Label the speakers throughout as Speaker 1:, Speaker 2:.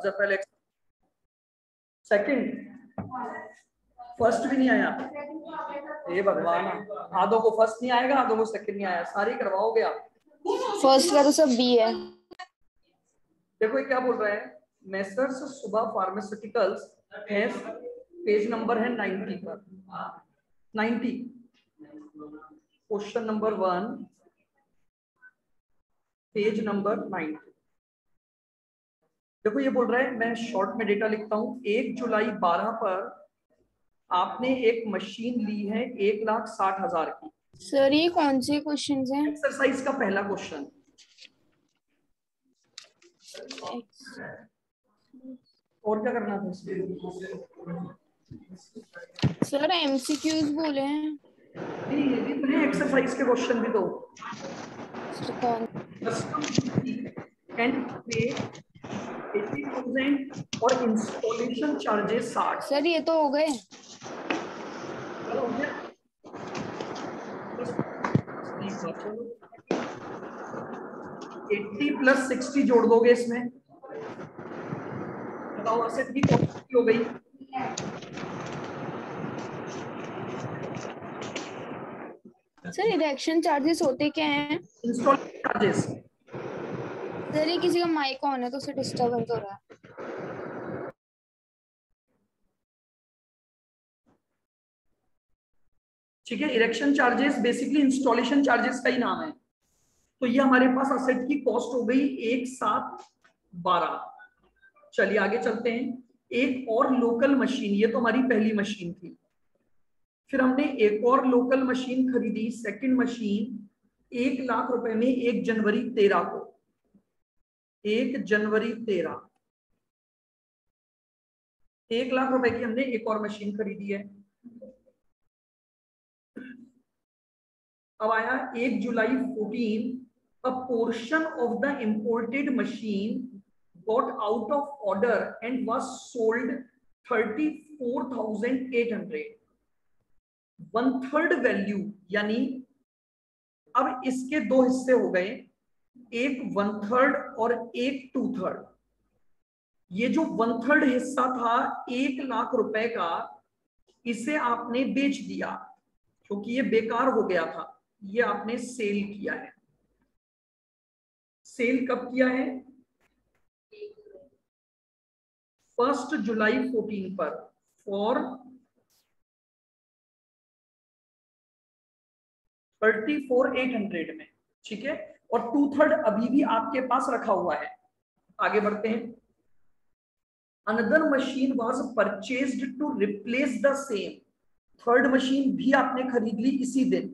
Speaker 1: Answer पहले, second, first भी नहीं आया। ये भगवान, आधों को फर्स्ट नहीं आएगा, आधों को सेकंड नहीं आया, सारी करवाओगे आप।
Speaker 2: फर्स्ट का तो सब बी है।
Speaker 1: देखो ये क्या बोल रहा है, मेसर्स सुबह फार्मास्यूटिकल्स है, पेज नंबर है 90 पर, 90, क्वेश्चन नंबर 1, पेज नंबर 90। देखो ये बोल रहा है, मैं शॉर्ट में डेटा लिखता हूं, 1 जुलाई 12 पर आपने एक मशीन ली है 1,60,000 की।
Speaker 2: सर ये कौन से क्वेश्चंस हैं?
Speaker 1: एक्सरसाइज का पहला क्वेश्चन। और क्या करना था
Speaker 2: सर एमसीक्यूज बोले हैं।
Speaker 1: ये भी तो है, एक्सरसाइज के क्वेश्चन भी दो।
Speaker 2: कौन?
Speaker 1: कैन पे 80,000 और इंस्टॉलेशन चार्जेस 60।
Speaker 2: सर ये तो हो गए।
Speaker 1: हो गया, 80 प्लस 60 जोड़ दोगे इसमें, बताओ असेट की कॉस्ट हो गई।
Speaker 2: सर इरेक्शन चार्जेस होते क्या हैं?
Speaker 1: Installation charges.
Speaker 2: सर ये किसी का माइक ऑन है तो उसे डिस्टर्बेंस हो रहा है।
Speaker 1: ठीक है, erection charges basically installation charges का ही नाम है। तो ये हमारे पास असेट की कॉस्ट हो गई 1,712। चलिए आगे चलते हैं। एक और लोकल मशीन, ये तो हमारी पहली मशीन थी, फिर हमने एक और लोकल मशीन खरीदी, सेकंड मशीन 1,00,000 रुपए में 1 जनवरी 13 को, 1 जनवरी 13, 1,00,000 रुपए की हमने एक और मशीन खरीदी है। अब आया 1 जुलाई 14, a portion of the imported machine got out of order and was sold 34,800, 1/3 value, यानी अब इसके दो हिस्से हो गए, एक 1/3 और एक 2/3। ये जो 1/3 हिस्सा था 1,00,000 रुपए का, इसे आपने बेच दिया क्योंकि ये बेकार हो गया था, ये आपने सेल किया है। सेल कब किया है? 1 जुलाई 14 पर फॉर 34,800 में, ठीक है। और 2/3 अभी भी आपके पास रखा हुआ है। आगे बढ़ते हैं। Another machine was purchased to replace the same, third machine भी आपने खरीद ली इसी दिन।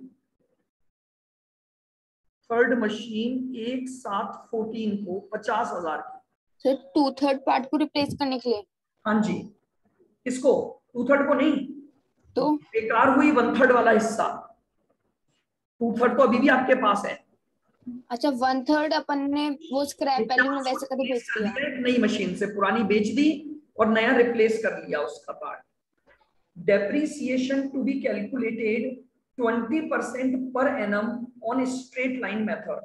Speaker 1: थर्ड मशीन 1/7/14 को 50,000 की।
Speaker 2: सर 2/3 पार्ट को रिप्लेस करने के लिए?
Speaker 1: हाँ जी, इसको 2/3 को नहीं,
Speaker 2: तो
Speaker 1: बेकार हुई 1/3 वाला हिस्सा, 2/3 तो अभी भी आपके पास है।
Speaker 2: अच्छा 1/3 अपन ने वो स्क्रैप वैल्यू में वैसे करके बेच दिया।
Speaker 1: एक नई मशीन से पुरानी बेच दी और नया रिप्लेस कर लिया उसका part. Depreciation to be calculated 20% per annum on straight line method.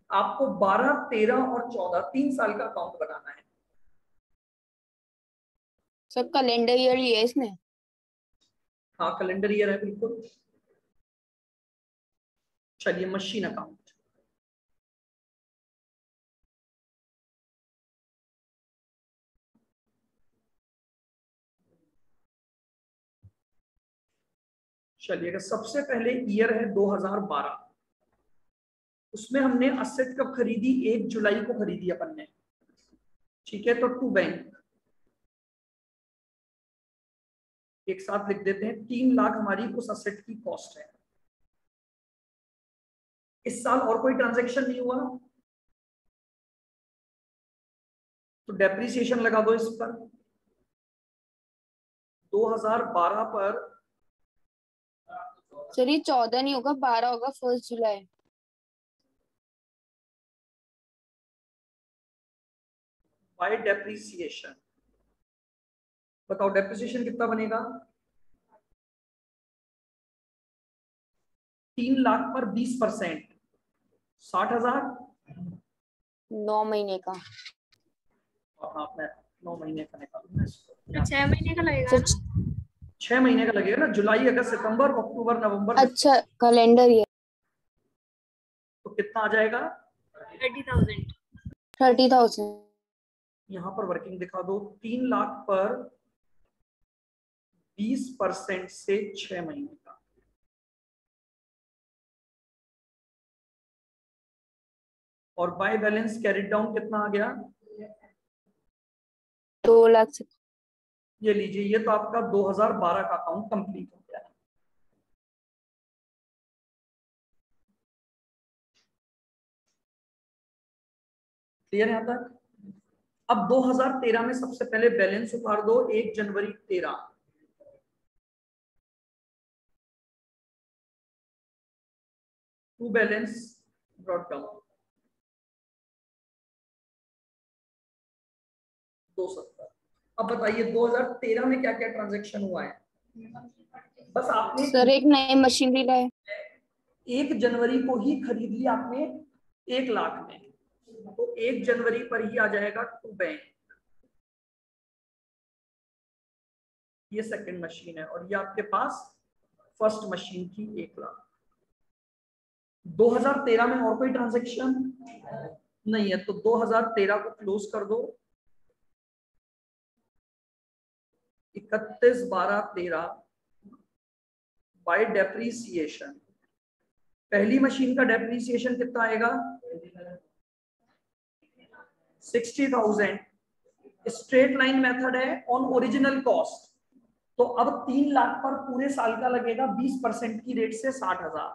Speaker 1: आपको 12, 13 और 14 3 साल का अकाउंट बनाना है।
Speaker 2: सब कैलेंडर ईयर लिया है इसमें?
Speaker 1: हाँ कैलेंडर ईयर है बिल्कुल। चलिए मशीन अकाउंट, चलिएगा। सबसे पहले ईयर है 2012, उसमें हमने असेट कब खरीदी? 1 जुलाई को खरीदी अपन ने, ठीक है। तो टू बैंक एक साथ लिख देते हैं, 3,00,000 हमारी उस असेट की कॉस्ट है। इस साल और कोई ट्रांजैक्शन नहीं हुआ तो डेप्रिसिएशन लगा दो इस पर। 2012 पर
Speaker 2: सर ये 14 नहीं होगा, 12 होगा, 1 जुलाई।
Speaker 1: बाय डेप्रिसिएशन, बताओ डेप्रिसिएशन कितना बनेगा? 3,00,000 पर 20%, 60,000।
Speaker 2: 9 महीने का।
Speaker 1: हाँ मैं 9 महीने का निकालना है इसको,
Speaker 3: तो 6 महीने का लगेगा ना?
Speaker 1: 6 महीने का लगेगा ना, जुलाई अगस्त सितंबर अक्टूबर नवंबर।
Speaker 2: अच्छा कैलेंडर ईयर।
Speaker 1: तो कितना आ जाएगा?
Speaker 3: 30,000।
Speaker 2: 30,000।
Speaker 1: यहाँ पर वर्किंग दिखा दो। 3 लाख पर 20% से 6 महीने का, और बाय बैलेंस कैरिड डाउन कितना आ गया?
Speaker 2: 2 लाख से।
Speaker 1: ये लीजिए, ये तो आपका 2012 का अकाउंट कंप्लीट हो गया है। क्लियर है यहाँ तक? अब 2013 में सबसे पहले बैलेंस उतार दो, 1 जनवरी 13। To balance brought down 270। अब बताइए 2013 में क्या क्या ट्रांजैक्शन हुआ है? बस आपने
Speaker 2: सर एक नई मशीनरी लाए।
Speaker 1: 1 जनवरी को ही खरीद लिया आपने 1 लाख में, तो 1 जनवरी पर ही आ जाएगा टू बैंक। ये सेकंड मशीन है, और ये आपके पास फर्स्ट मशीन की 1 लाख। 2013 में और कोई ट्रांजैक्शन नहीं है, तो 2013 को क्लोज कर दो। 31/12/13 बाय डेप्रीसिएशन। पहली मशीन का डेप्रीसिएशन कितना आएगा? 60,000। स्ट्रेट लाइन मेथड है ऑन ओरिजिनल कॉस्ट, तो अब 3 लाख पर पूरे साल का लगेगा 20% की रेट से 60,000।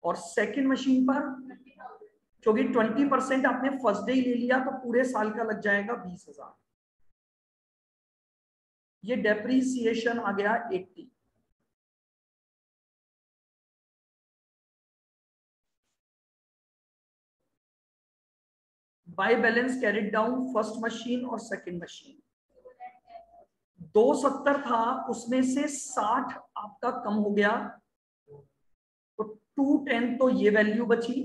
Speaker 1: और सेकंड मशीन पर क्योंकि 20% आपने फर्स्ट डे ले लिया, तो पूरे साल का लग जाएगा 20,000। ये डेप्रीसिएशन आ गया 80। By balance carried down first machine और सेकंड मशीन। 270 था, उसमें से 60 आपका कम हो गया, तो 210 तो ये वैल्यू बची।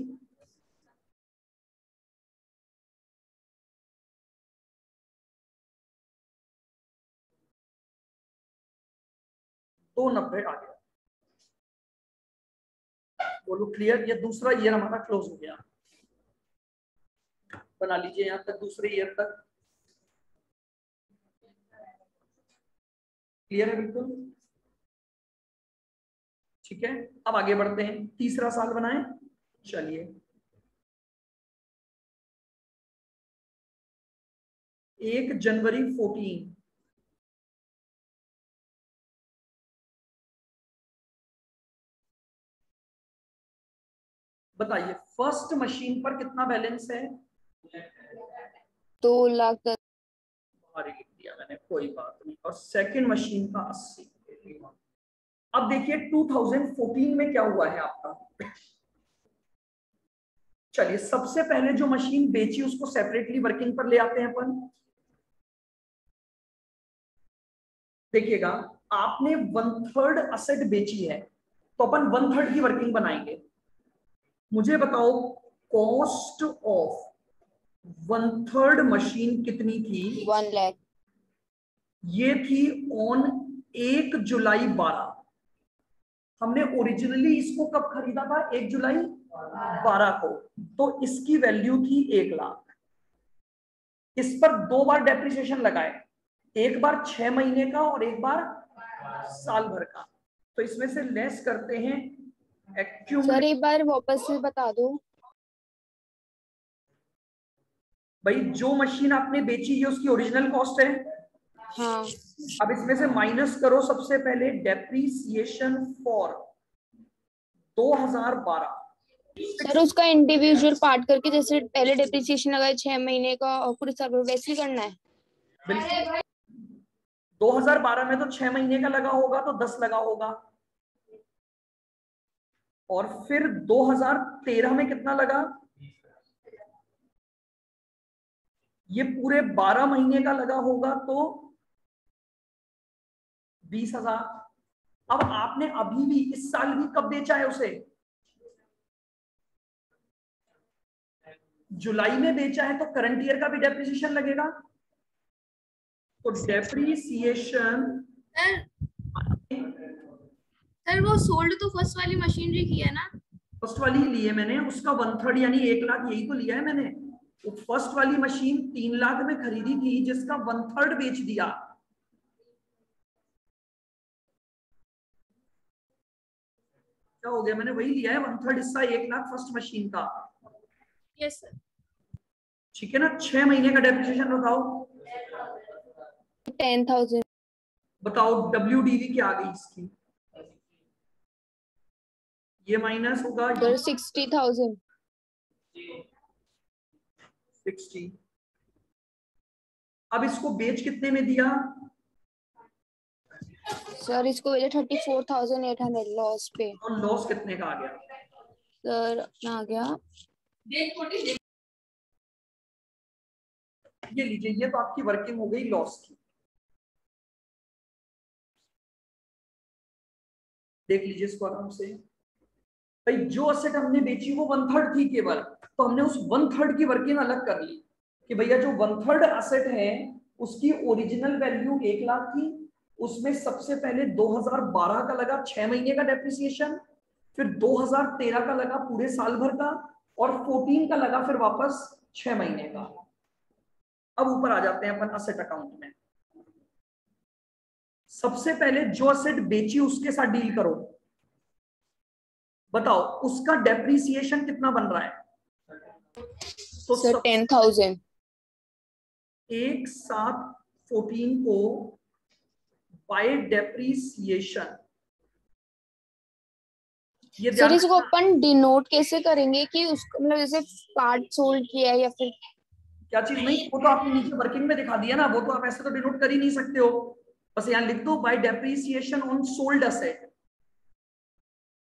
Speaker 1: तो 90 आ गया। बोलो क्लियर? ये दूसरा ईयर हमारा क्लोज हो गया। बना लीजिए यहां तक, दूसरे ईयर तक क्लियर है बिल्कुल? ठीक है, अब आगे बढ़ते हैं। तीसरा साल बनाएं। चलिए 1 जनवरी 14। बताइए फर्स्ट मशीन पर कितना बैलेंस है?
Speaker 2: 2 लाख।
Speaker 1: बाहर लिख दिया मैंने, कोई बात नहीं। और सेकंड मशीन का 80। अब देखिए 2014 में क्या हुआ है आपका। चलिए सबसे पहले जो मशीन बेची उसको सेपरेटली वर्किंग पर ले आते हैं अपन। देखिएगा, आपने 1/3 असेट बेची है, तो अपन 1/3 की वर्किंग बनाएंगे। मुझे बताओ कॉस्ट ऑफ 1/3 मशीन कितनी थी?
Speaker 2: 1 लाख।
Speaker 1: ये थी ऑन 1 जुलाई 12। हमने ओरिजिनली इसको कब खरीदा था? 1 जुलाई 12 को, तो इसकी वैल्यू थी 1 लाख। इस पर 2 बार डेप्रिसिएशन लगाए, एक बार 6 महीने का और एक बार साल भर का। तो इसमें से लेस करते हैं
Speaker 2: सर एक बार वापस से बता दो।
Speaker 1: भाई जो मशीन आपने बेची ये उसकी ओरिजिनल कॉस्ट है।
Speaker 2: हाँ।
Speaker 1: अब इसमें से माइनस करो सबसे पहले डेप्रीसिएशन फॉर 2012।
Speaker 2: सर उसका इंडिविजुअल पार्ट करके, जैसे पहले डेप्रिसिएशन लगाए 6 महीने का और पूरे साल वैसे ही करना है।
Speaker 1: बिल्कुल 2012 में तो 6 महीने का लगा होगा, तो 10 लगा होगा। और फिर 2013 में कितना लगा? ये पूरे 12 महीने का लगा होगा, तो 20,000। अब आपने अभी भी इस साल भी कब बेचा है उसे? जुलाई में बेचा है, तो करंट ईयर का भी डेप्रिसिएशन लगेगा। तो डेप्रीसिएशन
Speaker 3: सर वो सोल्ड तो फर्स्ट वाली मशीनरी की है ना?
Speaker 1: फर्स्ट वाली ली है मैंने, उसका 1/3 यानी 1 लाख यही तो लिया है मैंने। तो फर्स्ट वाली मशीन 3 लाख में खरीदी थी, जिसका 1/3 बेच दिया। क्या हो गया, मैंने वही लिया है 1/3 हिस्सा, 1 लाख फर्स्ट मशीन का।
Speaker 3: Yes sir.
Speaker 1: ठीक है ना। 6 महीने का डेप्रिसिएशन बताओ।
Speaker 2: 10,000
Speaker 1: बताओ WDV क्या आ गई इसकी, ये माइनस होगा
Speaker 2: सर 60,000
Speaker 1: 60। अब इसको बेच कितने में दिया?
Speaker 2: सर इसको वजह 34,800 लॉस पे।
Speaker 1: और लॉस कितने का आ गया?
Speaker 2: सर अपना आ गया,
Speaker 1: ये लीजिए, ये तो आपकी वर्किंग हो गई लॉस की। देख लीजिए इसको आराम से। भाई जो असेट हमने बेची वो 1/3 थी केवल, तो हमने उस 1/3 की वर्किंग अलग कर ली कि भैया जो 1/3 असेट है उसकी ओरिजिनल वैल्यू 1 लाख थी, उसमें सबसे पहले 2012 का लगा 6 महीने का डेप्रिसिएशन, फिर 2013 का लगा पूरे साल भर का, और 14 का लगा फिर वापस 6 महीने का। अब ऊपर आ जाते हैं अपन असेट अकाउंट में। सबसे पहले जो असेट बेची उसके साथ डील करो, बताओ उसका डेप्रिसिएशन कितना बन रहा है? तो
Speaker 2: सर 10,000
Speaker 1: एक साथ 14 को बाय डेप्रिसिएशन, ये
Speaker 2: सर
Speaker 1: ध्यान
Speaker 2: इसको
Speaker 1: रखना।
Speaker 2: अपन डिनोट कैसे करेंगे कि उसको मतलब जैसे पार्ट सोल्ड किया है या फिर
Speaker 1: क्या चीज? नहीं, वो तो आपने नीचे वर्किंग में दिखा दिया ना, वो तो आप ऐसे तो डिनोट कर ही नहीं सकते हो। बस यहां लिख दो bye depreciation on sold asset,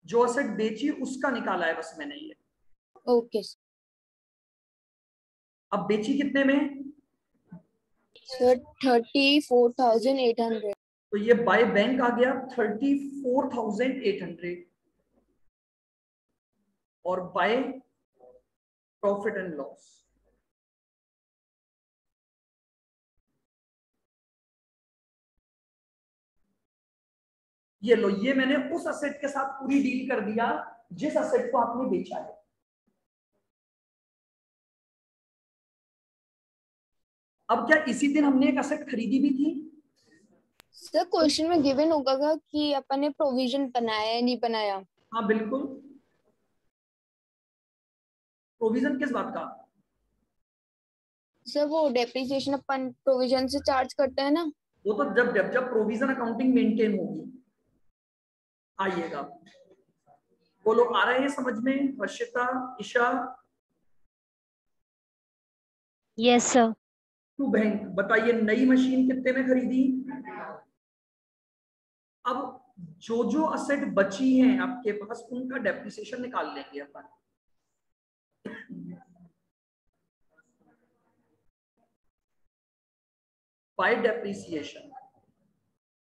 Speaker 1: जो असेट बेची उसका निकाला है बस मैंने ये।
Speaker 2: ओके
Speaker 1: अब बेची कितने में?
Speaker 2: सर 34,800
Speaker 1: तो ये बाय बैंक आ गया 34,800, और बाय प्रॉफिट एंड लॉस ये लो, ये मैंने उस असेट के साथ पूरी डील कर दिया जिस असेट को आपने बेचा है। अब क्या इसी दिन हमने एक असेट खरीदी भी थी?
Speaker 2: सर क्वेश्चन में गिवन होगा कि अपन ने प्रोविजन बनाया है नहीं बनाया।
Speaker 1: हाँ बिल्कुल। प्रोविजन किस बात का?
Speaker 2: सर वो डेप्रिसिएशन अपन प्रोविजन से चार्ज करते हैं ना।
Speaker 1: वो तो जब जब जब प्रोविजन अकाउंटिंग मेंटेन होगी। आइएगा, बोलो आ रहे हैं समझ में? Varshita, Isha?
Speaker 3: Yes sir.
Speaker 1: Two bank बताइए, नई मशीन कितने में खरीदी? अब जो जो असेट बची हैं आपके पास उनका डेप्रिसिएशन निकाल लेंगे अपन। बाय डेप्रिसिएशन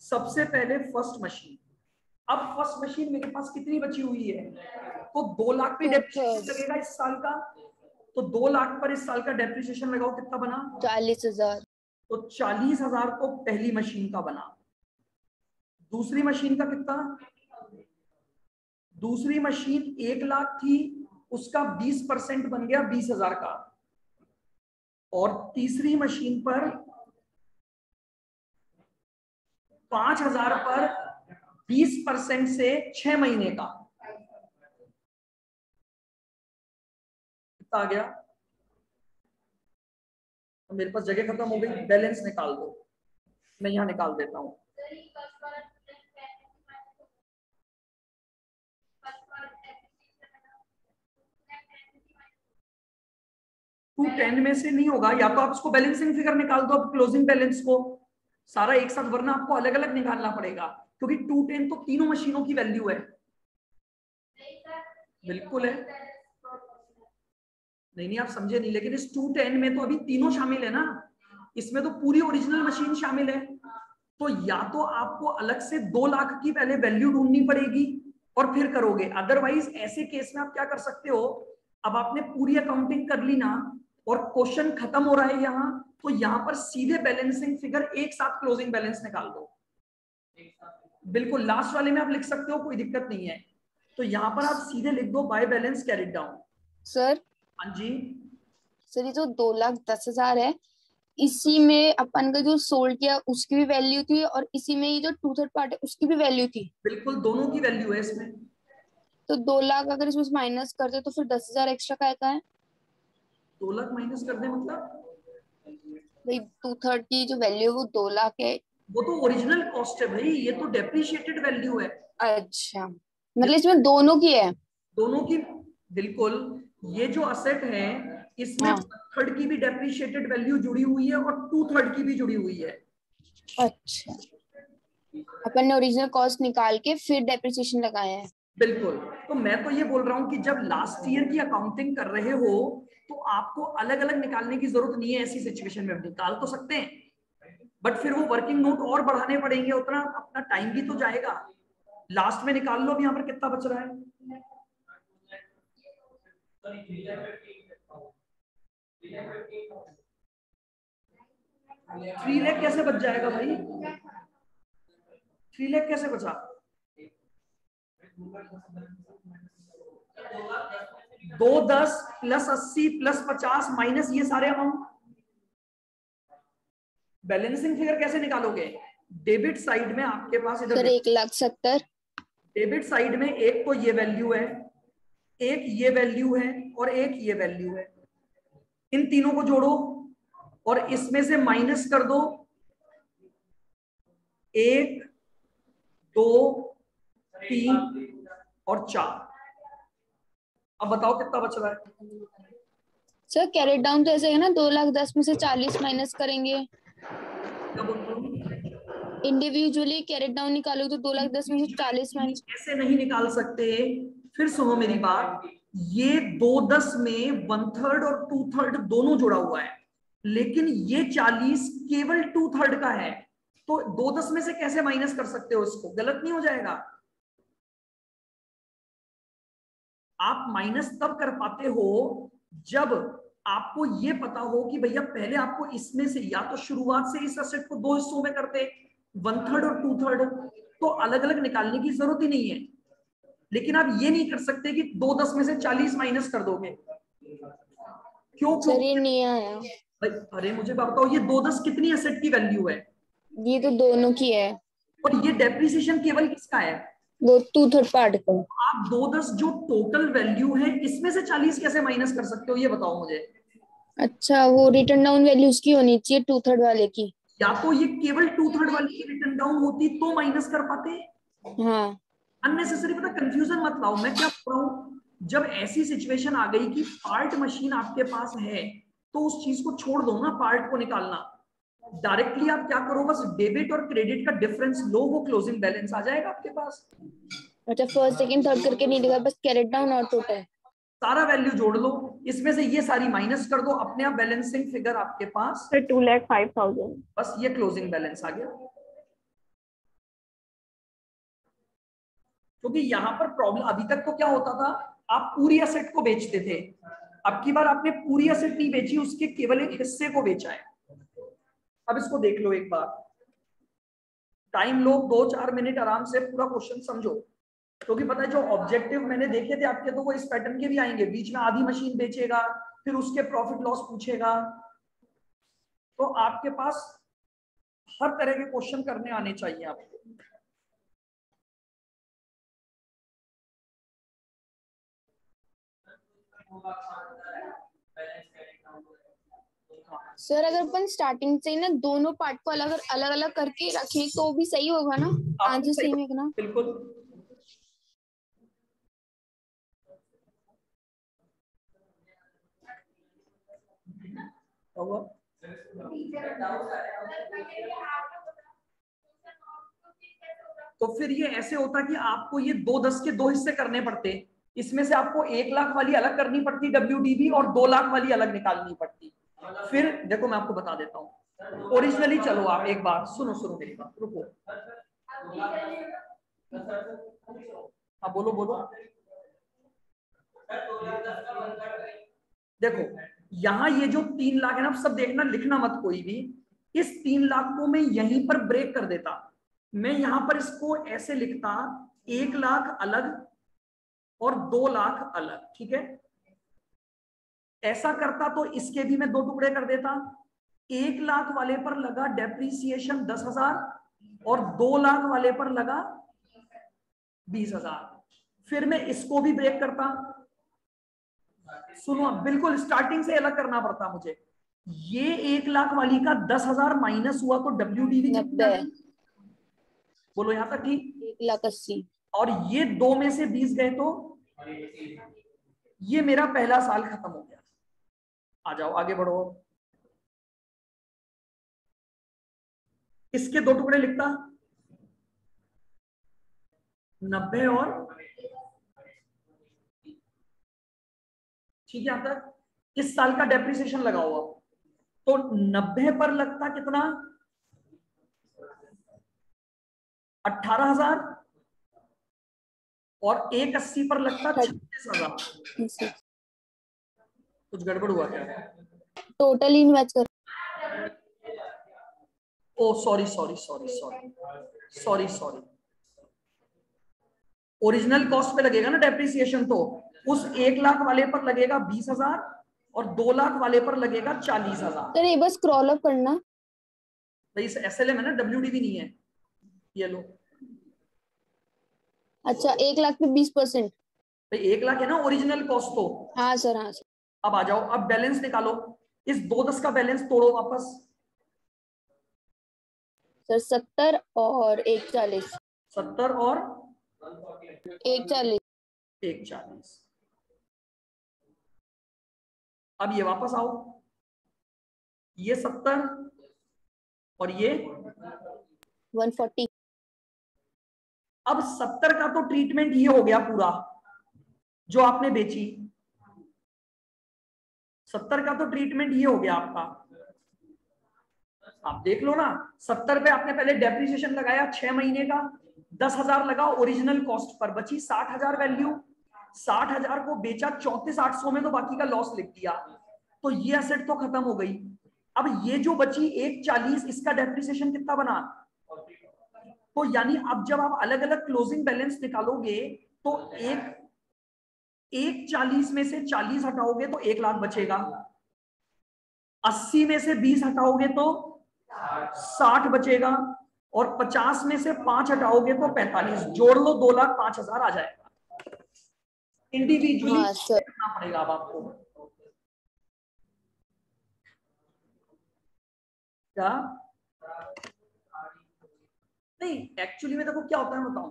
Speaker 1: सबसे पहले फर्स्ट मशीन। अब फर्स्ट मशीन मेरे पास कितनी बची हुई है? तो 2 लाख पे डेप्रिसिएशन लगेगा इस साल का, तो 2 लाख पर इस साल का डेप्रिसिएशन लगाओ, कितना बना?
Speaker 2: 40,000।
Speaker 1: तो 40,000 को पहली मशीन का बना। दूसरी मशीन का कितना? दूसरी मशीन 1 लाख थी, उसका 20% बन गया 20,000 का। और तीसरी मशीन पर 5,000 पर 20% से 6 महीने का कितना आ गया? तो मेरे पास जगह खत्म हो गई, बैलेंस निकाल दो। मैं यहां निकाल देता हूं। टू 10 में से नहीं होगा, या तो आप इसको बैलेंसिंग फिगर निकाल दो, अब क्लोजिंग बैलेंस को सारा एक साथ, वरना आपको अलग अलग निकालना पड़ेगा, क्योंकि 210 तो तीनों मशीनों की वैल्यू है। बिल्कुल है। नहीं आप समझे नहीं, लेकिन इस 210 में तो अभी तीनों शामिल है ना, इसमें तो पूरी ओरिजिनल मशीन शामिल है। तो या तो आपको अलग से 2 लाख की पहले वैल्यू ढूंढनी पड़ेगी और फिर करोगे, अदरवाइज ऐसे केस में आप क्या कर सकते हो, अब आपने पूरी अकाउंटिंग कर ली ना, और क्वेश्चन खत्म हो रहा है यहाँ, तो यहाँ पर सीधे बैलेंसिंग फिगर एक साथ क्लोजिंग बैलेंस निकाल दो। बिल्कुल लास्ट वाले में आप लिख सकते हो, कोई दिक्कत नहीं है। तो यहाँ पर आप सीधे लिख दो by balance carried down.
Speaker 2: Sir
Speaker 1: हाँ जी
Speaker 2: सर, ये जो 2,10,000 है, इसी में अपन का जो सोल्ड किया उसकी भी वैल्यू थी, और इसी में ये जो 2/3 पार्ट है उसकी भी वैल्यू थी।
Speaker 1: बिल्कुल, दोनों की वैल्यू है इसमें।
Speaker 2: तो 2 लाख अगर इसमें माइनस करते तो फिर 10,000 एक्स्ट्रा का है
Speaker 1: 2 लाख माइनस कर दे मतलब
Speaker 2: भाई। 2/3 की जो वैल्यू है वो 2 लाख है।
Speaker 1: वो तो ओरिजिनल कॉस्ट है भाई, ये तो डेप्रिशिएटेड वैल्यू है।
Speaker 2: अच्छा, मतलब इसमें दोनों की है।
Speaker 1: दोनों की, बिल्कुल। ये जो असेट है इसमें
Speaker 2: हाँ,
Speaker 1: 1/3 की भी डेप्रिशिएटेड वैल्यू जुड़ी हुई है और 2/3 की भी जुड़ी हुई है।
Speaker 2: अच्छा, अपन ने ओरिजिनल कॉस्ट निकाल के फिर डेप्रिसिएशन लगाया है।
Speaker 1: बिल्कुल। तो मैं तो ये बोल रहा हूं कि जब लास्ट ईयर की अकाउंटिंग कर रहे हो तो आपको अलग अलग निकालने की जरूरत नहीं है। ऐसी सिचुएशन में निकाल तो सकते हैं, बट फिर वो वर्किंग नोट और बढ़ाने पड़ेंगे, उतना अपना टाइम भी तो जाएगा। लास्ट में निकाल लो। अब यहाँ पर कितना बच रहा है? 3 लाख कैसे बच जाएगा भाई? 3 लाख कैसे बचा? 210 प्लस 80 प्लस 50 माइनस ये सारे अमाउंट। बैलेंसिंग फिगर कैसे निकालोगे? डेबिट साइड में आपके पास इधर
Speaker 2: सर 1,70,000।
Speaker 1: डेबिट साइड में एक तो ये वैल्यू है, एक ये वैल्यू है और एक ये वैल्यू है। इन तीनों को जोड़ो और इसमें से माइनस कर दो 1 2 3 और 4। अब बताओ कितना बच रहा है?
Speaker 2: सर कैरेट डाउन तो ऐसे है ना, 2,10,000 में से 40 माइनस करेंगे।
Speaker 1: क्या बोल रहे हो?
Speaker 2: इंडिविजुअली कैरेट डाउन निकालो तो 2,10,000 में से 40 माइनस।
Speaker 1: ऐसे नहीं निकाल सकते। फिर सुनो मेरी बात, ये 210 में 1/3 और 2/3 दोनों जुड़ा हुआ है, लेकिन ये 40 केवल 2/3 का है। तो 210 में से कैसे माइनस कर सकते हो? इसको गलत नहीं हो जाएगा? आप माइनस तब कर पाते हो जब आपको ये पता हो कि भैया पहले आपको इसमें से या तो शुरुआत से इस असेट को दो हिस्सों में करते, 1/3 और 2/3, तो अलग अलग निकालने की जरूरत ही नहीं है। लेकिन आप ये नहीं कर सकते कि 210 में से 40 माइनस कर दोगे। क्यों?
Speaker 2: सर ये नहीं आया।
Speaker 1: भाई अरे मुझे बताओ, ये 210 कितनी असेट की वैल्यू है?
Speaker 2: ये तो दोनों की है।
Speaker 1: और ये डेप्रिसिएशन केवल किसका है?
Speaker 2: वो 2/3 पार्ट का।
Speaker 1: आप 210 जो टोटल वैल्यू है इसमें से 40 कैसे माइनस कर सकते हो, ये बताओ मुझे।
Speaker 2: अच्छा, वो रिटर्न डाउन वैल्यू उसकी होनी चाहिए 2/3 वाले की।
Speaker 1: या तो ये केवल 2/3 वाली की रिटर्न डाउन होती तो माइनस कर पाते।
Speaker 2: हाँ।
Speaker 1: अननेसेसरी पता कंफ्यूजन मत लाओ। मैं क्या बोल रहा हूँ, जब ऐसी सिचुएशन आ गई कि पार्ट मशीन आपके पास है तो उस चीज को छोड़ दो ना, पार्ट को निकालना। डायरेक्टली आप क्या करो, बस डेबिट और क्रेडिट का डिफरेंस लो, वो क्लोजिंग बैलेंस आ जाएगा आपके पास।
Speaker 2: अच्छा, फर्स्ट सेकंड थर्ड करके नहीं लिखा, बस कैरेट डाउन और टोटल।
Speaker 1: सारा वैल्यू जोड़ लो, इसमें से ये सारी माइनस कर दो, अपने आप बैलेंसिंग फिगर आपके पास।
Speaker 4: सर 2,05,000।
Speaker 1: बस ये क्लोजिंग बैलेंस आ गया। क्योंकि यहाँ पर प्रॉब्लम अभी तक तो क्या होता था, आप पूरी असेट को बेचते थे। अब की बार आपने पूरी असेट नहीं बेची, उसके केवल एक हिस्से को बेचा है। अब इसको देख लो एक बार, टाइम लो 2-4 मिनट, आराम से पूरा क्वेश्चन समझो। क्योंकि पता है जो ऑब्जेक्टिव मैंने देखे थे आपके, तो वो इस पैटर्न के भी आएंगे। बीच में आधी मशीन बेचेगा, फिर उसके प्रॉफिट लॉस पूछेगा। तो आपके पास हर तरह के क्वेश्चन करने आने चाहिए आपको।
Speaker 2: सर अगर अपन स्टार्टिंग से ही ना दोनों पार्ट को अलग अलग अलग करके रखें तो भी सही होगा ना, आंसर सेम है ना?
Speaker 1: बिल्कुल। तो फिर ये ऐसे होता कि आपको ये 210 के दो हिस्से करने पड़ते। इसमें से आपको 1 लाख वाली अलग करनी पड़ती WDB, और 2 लाख वाली अलग निकालनी पड़ती। फिर देखो मैं आपको बता देता हूँ ओरिजिनली। चलो आप एक बार सुनो, सुनो मेरी बात, रुको। हाँ बोलो बोलो। देखो यहां ये जो 3 लाख है ना, सब देखना, लिखना मत कोई भी। इस 3 लाख को मैं यहीं पर ब्रेक कर देता। मैं यहां पर इसको ऐसे लिखता, 1 लाख अलग और 2 लाख अलग, ठीक है। ऐसा करता तो इसके भी मैं 2 टुकड़े कर देता। 1 लाख वाले पर लगा डेप्रीसिएशन 10,000 और 2 लाख वाले पर लगा 20,000। फिर मैं इसको भी ब्रेक करता। सुनो, बिल्कुल स्टार्टिंग से अलग करना पड़ता मुझे। ये 1 लाख वाली का 10,000 माइनस हुआ तो WDV कितना है? बोलो यहां तक ठीक?
Speaker 2: 1,80,000।
Speaker 1: और ये 2 में से 20 गए तो ये मेरा पहला साल खत्म हो गया। आ जाओ आगे बढ़ो। इसके 2 टुकड़े लिखता, 90 और ठीक है। यहां तक इस साल का डेप्रिसिएशन लगा हुआ तो 90 पर लगता कितना? 18,000 और 180 पर लगता 36,000। कुछ गड़बड़ हुआ क्या?
Speaker 2: टोटल इन्वेस्ट कर।
Speaker 1: Oh sorry sorry sorry sorry sorry sorry, original cost पे लगेगा ना डेप्रिसिएशन, तो उस 1 लाख वाले पर लगेगा 20,000 और 2 लाख वाले पर लगेगा 40,000।
Speaker 2: सर ये बस स्क्रॉल अप करना।
Speaker 1: भाई SLM है ना, WDV नहीं है। ये लो।
Speaker 2: अच्छा 1 लाख पे 20%।
Speaker 1: भाई 1 लाख है ना ओरिजिनल कॉस्ट तो।
Speaker 2: हाँ सर, हाँ सर।
Speaker 1: अब आ जाओ, अब बैलेंस निकालो। इस 210 का बैलेंस तोड़ो वापस।
Speaker 2: सर 70 और 140।
Speaker 1: 70 और
Speaker 2: 140।
Speaker 1: 140। अब ये वापस आओ, ये 70 और ये
Speaker 2: 140।
Speaker 1: अब 70 का तो ट्रीटमेंट ये हो गया पूरा जो आपने बेची। 70 का तो ट्रीटमेंट ये हो गया आपका। आप देख लो ना, 70 पे आपने पहले डेप्रिसिएशन लगाया 6 महीने का, 10,000 लगा ओरिजिनल कॉस्ट पर, बची 60,000 वैल्यू। 60,000 को बेचा 34,800 में, तो बाकी का लॉस लिख दिया। तो ये एसेट तो खत्म हो गई। अब ये जो बची 140, इसका डेप्रिसिएशन कितना बना? तो यानी अब जब आप अलग अलग क्लोजिंग बैलेंस निकालोगे तो 140 में से 40 हटाओगे तो 1 लाख बचेगा। 80 में से 20 हटाओगे तो 60 बचेगा और 50 में से 5 हटाओगे तो 45। जोड़ लो, 2,05,000 आ जाएगा। इंडिविजुअली करना पड़ेगा अब आपको। क्या नहीं, एक्चुअली में देखो क्या होता है बताऊं,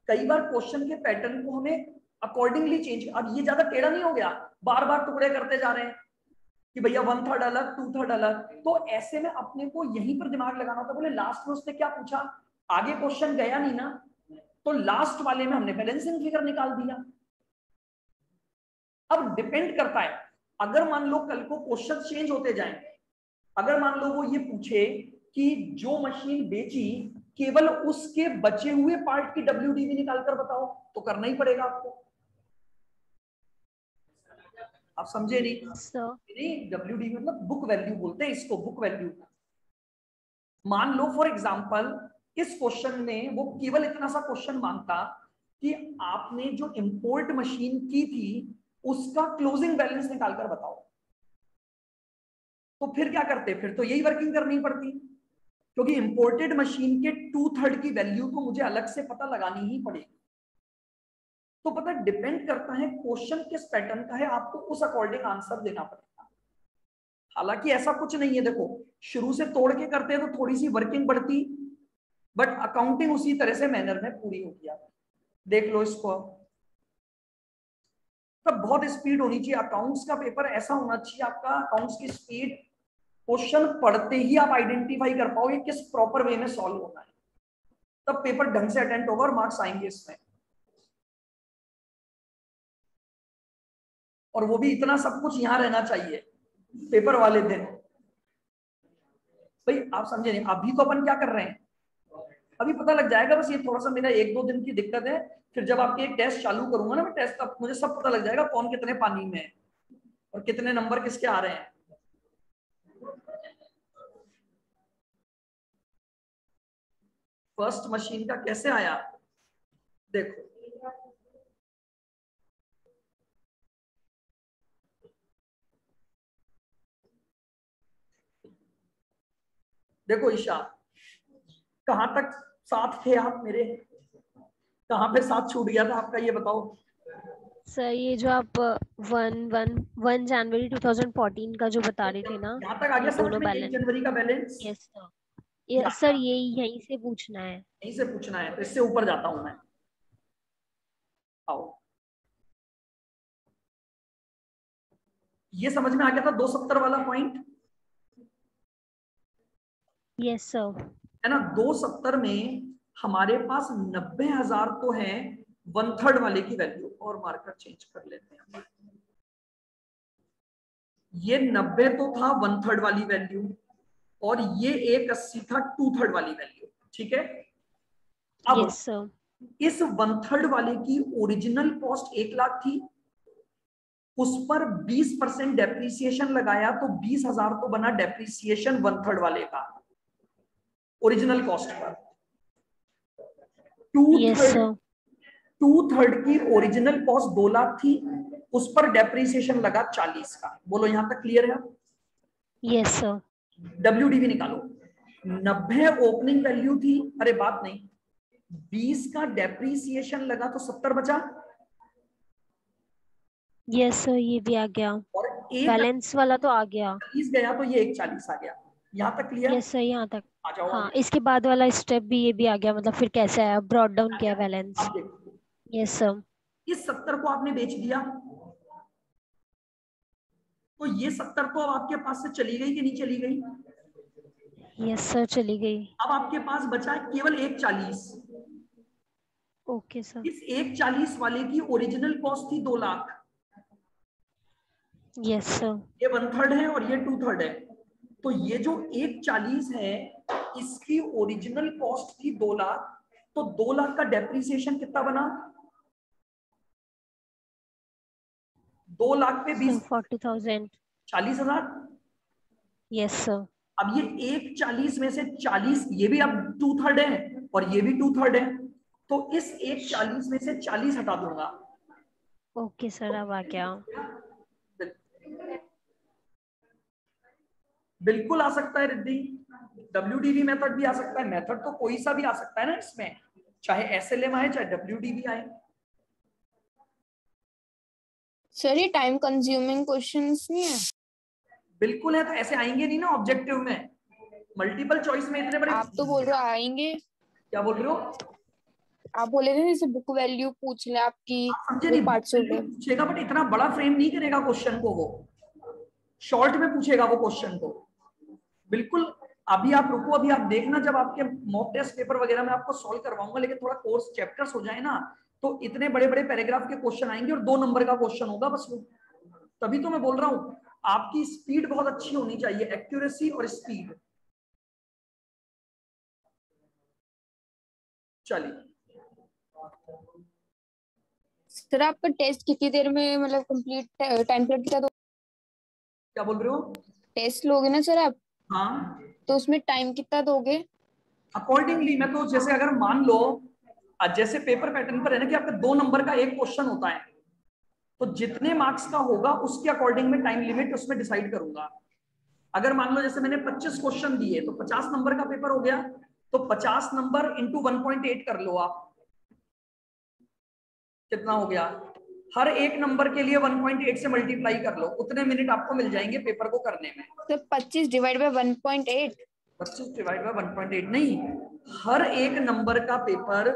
Speaker 1: कई बार क्वेश्चन के पैटर्न को हमें अकॉर्डिंगली चेंज। अब ये ज्यादा टेढ़ा नहीं हो गया, बार बार टुकड़े करते जा रहे हैं कि भैया 1/3 अलग 2/3 अलग, तो ऐसे में अपने को यहीं पर दिमाग लगाना होता है। बोले लास्ट में उसने क्या पूछा, आगे क्वेश्चन गया नहीं ना, तो लास्ट वाले में हमने बैलेंसिंग फिगर निकाल दिया। अब डिपेंड करता है, अगर मान लो कल को क्वेश्चन चेंज होते जाएं, अगर मान लो वो ये पूछे कि जो मशीन बेची केवल उसके बचे हुए पार्ट की WDV निकालकर बताओ, तो करना ही पड़ेगा आपको। आप समझे नहीं? नहीं, WDV मतलब बुक वैल्यू बोलते हैं इसको, बुक वैल्यू। मान लो फॉर एग्जांपल इस क्वेश्चन में वो केवल इतना सा क्वेश्चन मांगता कि आपने जो इंपोर्ट मशीन की थी उसका क्लोजिंग बैलेंस निकालकर बताओ, तो फिर क्या करते? फिर तो यही वर्किंग करनी पड़ती, क्योंकि इंपोर्टेड मशीन के 2/3 की वैल्यू तो मुझे अलग से पता लगानी ही पड़ेगी। तो पता डिपेंड करता है क्वेश्चन किस पैटर्न का है, आपको उस अकॉर्डिंग आंसर देना पड़ेगा। हालांकि ऐसा कुछ नहीं है, देखो शुरू से तोड़ के करते तो थोड़ी सी वर्किंग बढ़ती, बट अकाउंटिंग उसी तरह से मैनर में पूरी होती है। देख लो इसको, तब बहुत स्पीड होनी चाहिए। अकाउंट्स का पेपर ऐसा होना चाहिए आपका, अकाउंट्स की स्पीड, क्वेश्चन पढ़ते ही आप आइडेंटिफाई कर पाओगे किस प्रॉपर वे में सॉल्व होना है, तब पेपर ढंग से अटेंड होगा और मार्क्स आएंगे इसमें। और वो भी इतना सब कुछ यहां रहना चाहिए पेपर वाले दिन। भाई आप समझे नहीं, अभी तो अपन क्या कर रहे हैं, अभी पता लग जाएगा। बस ये थोड़ा सा मेरा 1-2 दिन की दिक्कत है, फिर जब आपके एक टेस्ट चालू करूंगा ना मैं टेस्ट, तब मुझे सब पता लग जाएगा कौन कितने पानी में है। और कितने नंबर किसके आ रहे हैं। फर्स्ट मशीन का कैसे आया देखो, देखो ईशा, कहां तक साथ थे आप मेरे, कहां पे साथ छूट गया था आपका, ये बताओ।
Speaker 4: सर ये जो आप 1 जनवरी 2014 का जो बता रहे थे ना,
Speaker 1: यहाँ तक आ गया
Speaker 4: ये
Speaker 1: समझ
Speaker 4: दोनों
Speaker 1: में 1
Speaker 4: बैलेंस।
Speaker 1: जनवरी का बैलेंस।
Speaker 4: यस सर, सर यही से पूछना है।
Speaker 1: यहीं से पूछना है, तो इससे ऊपर जाता हूं मैं। आओ, ये समझ में आ गया था 270 वाला पॉइंट,
Speaker 4: यस सर।
Speaker 1: है ना। 270 में हमारे पास 90,000 तो है 1/3 वाले की वैल्यू, और मार्कर चेंज कर लेते हैं। ये 90 तो था 1/3 वाली वैल्यू, और ये 180 था 2/3 वाली वैल्यू, ठीक है। अब
Speaker 4: यस सर।
Speaker 1: इस 1/3 वाले की ओरिजिनल कॉस्ट 1 लाख थी, उस पर 20% डेप्रीसिएशन लगाया तो 20,000 तो बना डेप्रीसिएशन 1/3 वाले का original cost per.
Speaker 4: Yes sir.
Speaker 1: 2/3 की ओरिजिनल कॉस्ट 2 लाख थी, उस पर डेप्रीसिएशन लगा 40 का। बोलो यहां तक क्लियर है।
Speaker 4: Yes sir.
Speaker 1: WDV निकालो। 90 ओपनिंग वैल्यू थी, अरे बात नहीं, 20 का डेप्रीसिएशन लगा तो 70 बचा,
Speaker 4: यस सर, ये भी आ गया,
Speaker 1: और एक
Speaker 4: बैलेंस वाला तो आ गया।
Speaker 1: 40 गया तो ये 140 आ गया। यहां तक क्लियर।
Speaker 4: यस सर, यहाँ तक।
Speaker 1: आ जाओ
Speaker 4: हाँ,
Speaker 1: आगे।
Speaker 4: इसके बाद वाला स्टेप भी ये भी आ गया, मतलब फिर कैसे आया, ब्रॉड डाउन किया बैलेंस।
Speaker 1: अब देखो,
Speaker 4: यस सर।
Speaker 1: इस 70 को आपने बेच दिया, तो ये 70 तो अब आपके पास से चली गई कि नहीं चली गई।
Speaker 4: यस सर, चली गई।
Speaker 1: अब आपके पास बचा है केवल 140।
Speaker 4: Okay sir.
Speaker 1: इस 140 वाले की ओरिजिनल कॉस्ट थी 2 लाख,
Speaker 4: यस सर।
Speaker 1: ये 1/3 है और ये 2/3 है, तो ये जो 140 है इसकी ओरिजिनल कॉस्ट थी 2 लाख, तो 2 लाख का डेप्रीसिएशन कितना बना, 2 लाख पे 20,
Speaker 4: 40,000।
Speaker 1: 40,000।
Speaker 4: Yes sir.
Speaker 1: अब ये 140 में से 40, ये भी अब 2/3 है और ये भी 2/3 है, तो इस 140 में से 40 हटा दूंगा।
Speaker 4: ओके सर, अब आ गया।
Speaker 1: बिल्कुल आ सकता है रिद्धि, WDV मेथड भी आ सकता है, मेथड तो कोई सा भी आ सकता है ना इसमें, चाहे SLM आए चाहे WDV आए।
Speaker 2: सर ये टाइम कंज्यूमिंग क्वेश्चंस नहीं है।
Speaker 1: बिल्कुल है, तो ऐसे आएंगे नहीं ना ऑब्जेक्टिव में, मल्टीपल चॉइस में इतने बड़े।
Speaker 2: आप तो बोल रहे हो आएंगे,
Speaker 1: क्या बोल रहे हो।
Speaker 2: आप बोले थे जैसे बुक वैल्यू पूछ ले आपकी,
Speaker 1: समझे
Speaker 2: वो
Speaker 1: नहीं,
Speaker 2: पार्ट से
Speaker 1: बिल्कुल पूछेगा बट इतना बड़ा फ्रेम नहीं करेगा क्वेश्चन को, वो शॉर्ट में पूछेगा वो क्वेश्चन को। बिल्कुल, अभी आप रुको, अभी आप देखना, जब आपके मॉक टेस्ट पेपर वगैरह में आपको सॉल्व करवाऊंगा, लेकिन थोड़ा कोर्स चैप्टर्स हो जाए ना, तो इतने बड़े बड़े पैराग्राफ के क्वेश्चन आएंगे और 2 नंबर का क्वेश्चन होगा बस वो। तभी तो मैं बोल रहा हूं आपकी स्पीड बहुत अच्छी होनी चाहिए, एक्यूरेसी और स्पीड। चलिए,
Speaker 2: सर आपका टेस्ट कितनी देर में मतलब कंप्लीट, टाइम पीरियड कितना दो,
Speaker 1: क्या बोल रहे हो।
Speaker 2: टेस्ट लोगे ना सर आप,
Speaker 1: हाँ,
Speaker 2: तो उसमें टाइम कितना दोगे।
Speaker 1: अकॉर्डिंगली मैं तो, जैसे अगर मान लो जैसे पेपर पैटर्न पर है ना कि आपका 2 नंबर का एक क्वेश्चन होता है, तो जितने मार्क्स का होगा उसके अकॉर्डिंग में टाइम लिमिट उसमें डिसाइड करूंगा। अगर मान लो जैसे मैंने 25 क्वेश्चन दिए तो 50 नंबर का पेपर हो गया, तो 50 नंबर इंटू 1.8 कर लो आप, कितना हो गया, हर एक नंबर के लिए 1.8 से मल्टीप्लाई कर लो, उतने मिनट आपको मिल जाएंगे पेपर को करने में।
Speaker 2: तो 25 डिवाइड बाय 1.8,
Speaker 1: 25 डिवाइड बाय 1.8 नहीं, हर एक नंबर का पेपर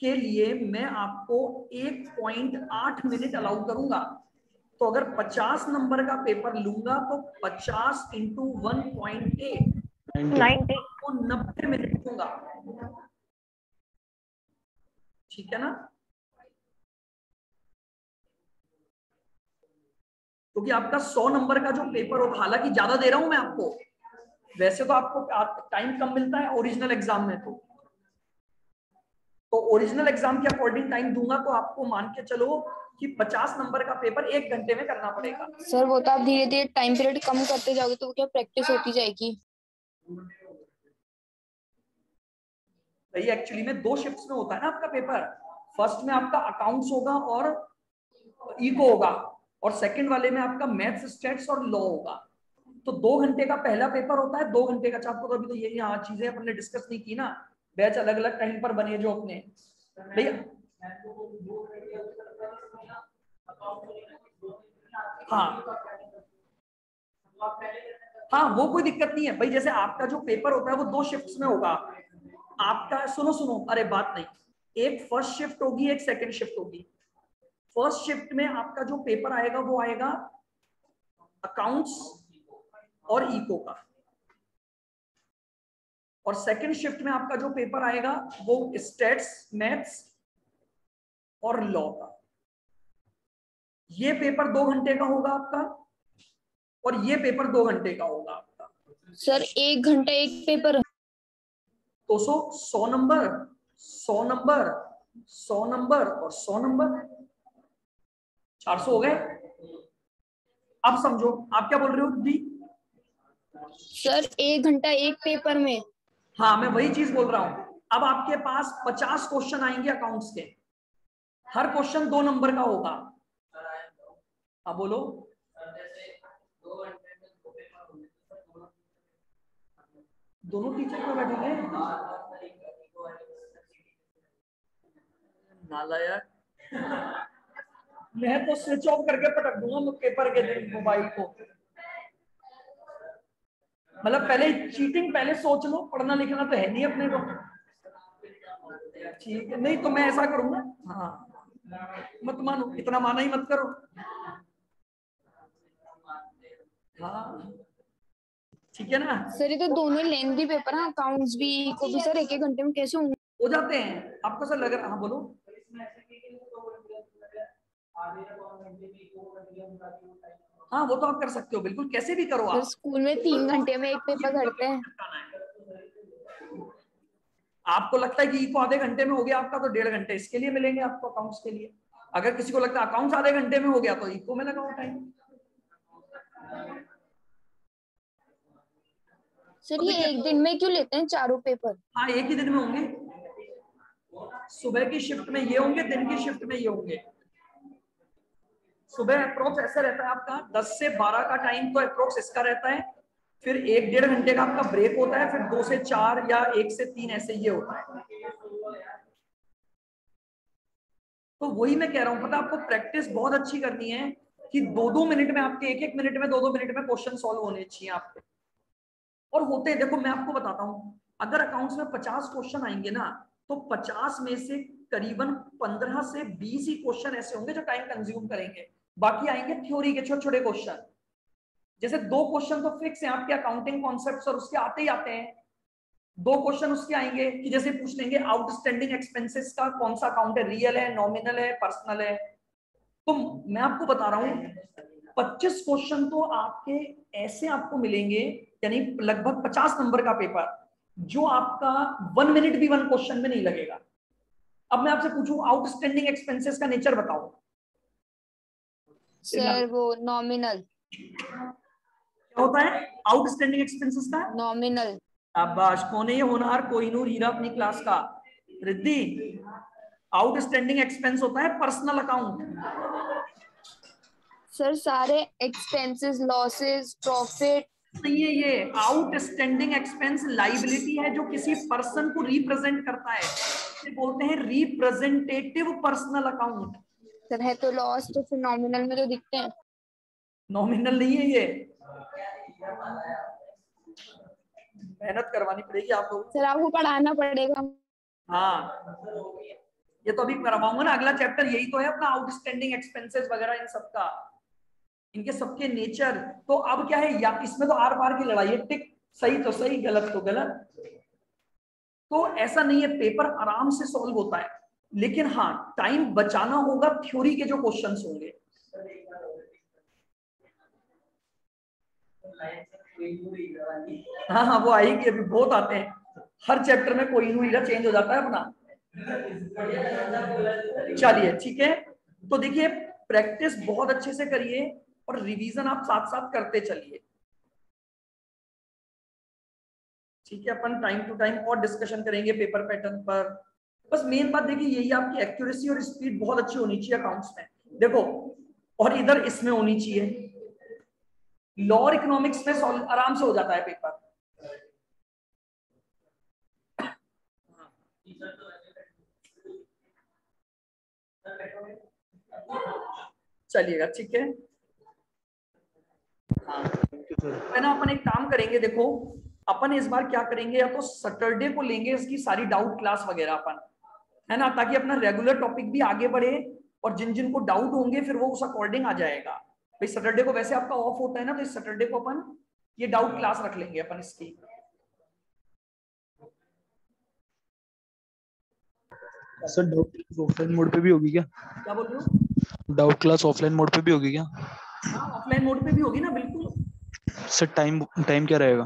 Speaker 1: के लिए मैं आपको 1.8 मिनट अलाउ करूंगा। तो अगर 50 नंबर का पेपर लूंगा तो 50 इंटू 1.8 तो 90 मिनट दूंगा, ठीक है ना। क्योंकि आपका 100 नंबर का जो पेपर हो, हालांकि ज्यादा दे रहा हूं मैं आपको, वैसे तो आपको टाइम कम मिलता है ओरिजिनल एग्जाम में, तो तो ओरिजिनल एग्जाम के अकॉर्डिंग टाइम दूंगा तो आपको मान के चलो कि 50 नंबर का पेपर 1 घंटे में करना पड़ेगा।
Speaker 2: सर वो तो आप धीरे धीरे टाइम पीरियड कम करते जाओगे तो वो क्या प्रैक्टिस होती जाएगी।
Speaker 1: भाई एक्चुअली में 2 शिफ्ट्स में होता है ना आपका पेपर। फर्स्ट में आपका अकाउंट्स होगा और इको होगा, और सेकंड वाले में आपका मैथ्स, स्टैट्स और लॉ होगा। तो 2 घंटे का पहला पेपर होता है, 2 घंटे का। आपको अभी तो ये यहाँ चीजें अपने डिस्कस नहीं की ना, बैच अलग अलग टाइम पर बने जो अपने भैया। हाँ हाँ, वो कोई दिक्कत नहीं है भाई। जैसे आपका जो पेपर होता है वो 2 शिफ्ट्स में होगा आपका। सुनो सुनो, अरे बात नहीं, एक फर्स्ट शिफ्ट होगी, एक सेकंड शिफ्ट होगी। फर्स्ट शिफ्ट में आपका जो पेपर आएगा वो आएगा अकाउंट्स और इको का, और सेकंड शिफ्ट में आपका जो पेपर आएगा वो स्टैट्स, मैथ्स और लॉ का। ये पेपर 2 घंटे का होगा आपका, और ये पेपर 2 घंटे का होगा आपका।
Speaker 2: सर 1 घंटा एक पेपर।
Speaker 1: तो 100 नंबर, 100 नंबर, 100 नंबर और 100 नंबर, 400 हो गए। अब समझो आप क्या बोल रहे हो दी।
Speaker 2: सर 1 घंटा एक पेपर में।
Speaker 1: हाँ, मैं वही चीज बोल रहा हूं। अब आपके पास 50 क्वेश्चन आएंगे अकाउंट्स के, हर क्वेश्चन 2 नंबर का होगा। हाँ बोलो। दोनों टीचर क्यों बैठे हैं? नालायक, मैं तो स्विच ऑफ करके पटक दूंगा पेपर के दिन मोबाइल को। मतलब पहले चीटिंग पहले सोच लो, पढ़ना लिखना तो है नहीं अपने को। ठीक है, नहीं तो मैं ऐसा करूंगा। हाँ मत मानो, इतना माना ही मत करो। हाँ ठीक है ना।
Speaker 2: सर ये तो दोनों लेंथी पेपर है, अकाउंट्स भी को भी सर 1 घंटे में कैसे होंगे।
Speaker 1: हो जाते हैं, आपको सर लग रहा। हाँ बोलो। हाँ वो तो आप कर सकते हो बिल्कुल, कैसे भी करो
Speaker 2: सर
Speaker 1: आप।
Speaker 2: स्कूल में 3 घंटे में एक पेपर करते हैं।
Speaker 1: आपको लगता है कि इको आधे घंटे में हो गया आपका, तो 1.5 घंटे इसके लिए मिलेंगे आपको, अकाउंट्स के लिए। अगर किसी को लगता है अकाउंट्स आधे घंटे में हो गया तो इको में लगाओ टाइम।
Speaker 2: सर ये एक दिन में क्यों लेते हैं चारों पेपर।
Speaker 1: हाँ एक ही दिन में होंगे, सुबह की शिफ्ट में ये होंगे, दिन की शिफ्ट में ये होंगे। सुबह अप्रोक्स ऐसा रहता है आपका 10 से 12 का टाइम, तो अप्रोक्स इसका रहता है। फिर 1-1.5 घंटे का आपका ब्रेक होता है, फिर 2 से 4 या 1 से 3 ऐसे ये होता है। तो वही मैं कह रहा हूं, पता आपको प्रैक्टिस बहुत अच्छी करनी है कि 2-2 मिनट में आपके 1-1 मिनट में 2-2 मिनट में क्वेश्चन सॉल्व होने चाहिए आपके। और होते हैं, देखो मैं आपको बताता हूं, अगर अकाउंट्स में 50 क्वेश्चन आएंगे ना, तो 50 में से करीबन 15 से 20 ही क्वेश्चन ऐसे होंगे जो टाइम कंज्यूम करेंगे। बाकी आएंगे थ्योरी के छोटे छोटे क्वेश्चन। जैसे 2 क्वेश्चन तो फिक्स है आपके अकाउंटिंग कॉन्सेप्ट्स और उसके आते ही आते हैं। 2 क्वेश्चन उसके आएंगे कि जैसे पूछ लेंगे आउटस्टैंडिंग एक्सपेंसेस का कौन सा अकाउंट है, रियल है, नॉमिनल है, पर्सनल है। तो मैं आपको बता रहा हूं 25 क्वेश्चन तो आपके ऐसे आपको मिलेंगे, यानी लगभग 50 नंबर का पेपर, जो आपका 1 मिनट भी 1 क्वेश्चन में नहीं लगेगा। अब मैं आपसे पूछूं आउटस्टैंडिंग एक्सपेंसेस का नेचर बताओ।
Speaker 2: सर वो नॉमिनल।
Speaker 1: क्या होता है आउटस्टैंडिंग एक्सपेंसेस का?
Speaker 2: नॉमिनल।
Speaker 1: शाबाश, कौन है ये होनहार कोहिनूर हीरा अपनी क्लास का? रिद्धि। आउटस्टैंडिंग एक्सपेंस होता है पर्सनल अकाउंट।
Speaker 2: सर सारे एक्सपेंसेस, लॉसेस, प्रॉफिट।
Speaker 1: नहीं है, ये आउटस्टैंडिंग एक्सपेंस लाइबिलिटी है जो किसी पर्सन को रिप्रेजेंट करता है, इसे बोलते हैं रिप्रेजेंटेटिव पर्सनल अकाउंट।
Speaker 2: सर है तो लॉस, तो फिर नॉमिनल में तो दिखते हैं।
Speaker 1: नॉमिनल नहीं है ये, मेहनत करवानी पड़ेगी आपको।
Speaker 2: सर आपको पढ़ाना पड़ेगा।
Speaker 1: हाँ ये तो अभी करवाऊंगा ना, अगला चैप्टर यही तो है अपना, आउटस्टैंडिंग एक्सपेंसेस वगैरह इन सबका, इनके सबके नेचर। तो अब क्या है, या इसमें तो आर पार की लड़ाई है, टिक सही तो सही, गलत तो गलत। तो ऐसा नहीं है, पेपर आराम से सॉल्व होता है, लेकिन हाँ टाइम बचाना होगा थ्योरी के जो क्वेश्चंस होंगे। हाँ हाँ वो आएगी, अभी बहुत आते हैं, हर चैप्टर में कोई हीरा चेंज हो जाता है अपना। चलिए ठीक है, तो देखिए प्रैक्टिस बहुत अच्छे से करिए और रिवीजन आप साथ साथ करते चलिए, ठीक है। अपन टाइम टू टाइम और डिस्कशन करेंगे पेपर पैटर्न पर। बस मेन बात देखिए यही, आपकी एक्यूरेसी और स्पीड बहुत अच्छी होनी चाहिए अकाउंट्स में, देखो, और इधर इसमें होनी चाहिए। लॉ और इकोनॉमिक्स में आराम से हो जाता है पेपर। चलिएगा ठीक है। है ना, अपन एक काम करेंगे, देखो अपन इस बार क्या करेंगे, या तो सैटरडे को लेंगे इसकी सारी डाउट क्लास वगैरह अपन, है ना, ताकि अपना रेगुलर टॉपिक भी आगे बढ़े और जिन जिन को डाउट होंगे फिर वो उस अकॉर्डिंग आ जाएगा। भाई सैटरडे को वैसे आपका ऑफ होता है ना, तो इस सैटरडे को अपन ये डाउट क्लास रख लेंगे अपन इसकी।
Speaker 5: Sir doubt class offline mode पे भी होगी क्या?
Speaker 1: क्या बोल रहे हो?
Speaker 5: डाउट क्लास ऑफलाइन मोड पे भी होगी क्या?
Speaker 1: हाँ ऑफलाइन मोड पे भी होगी ना, बिल्कुल।
Speaker 5: सर टाइम क्या रहेगा?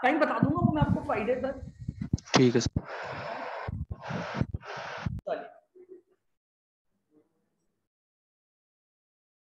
Speaker 1: टाइम बता दूंगा वो मैं आपको फ्राइडे तक।
Speaker 5: ठीक है सर।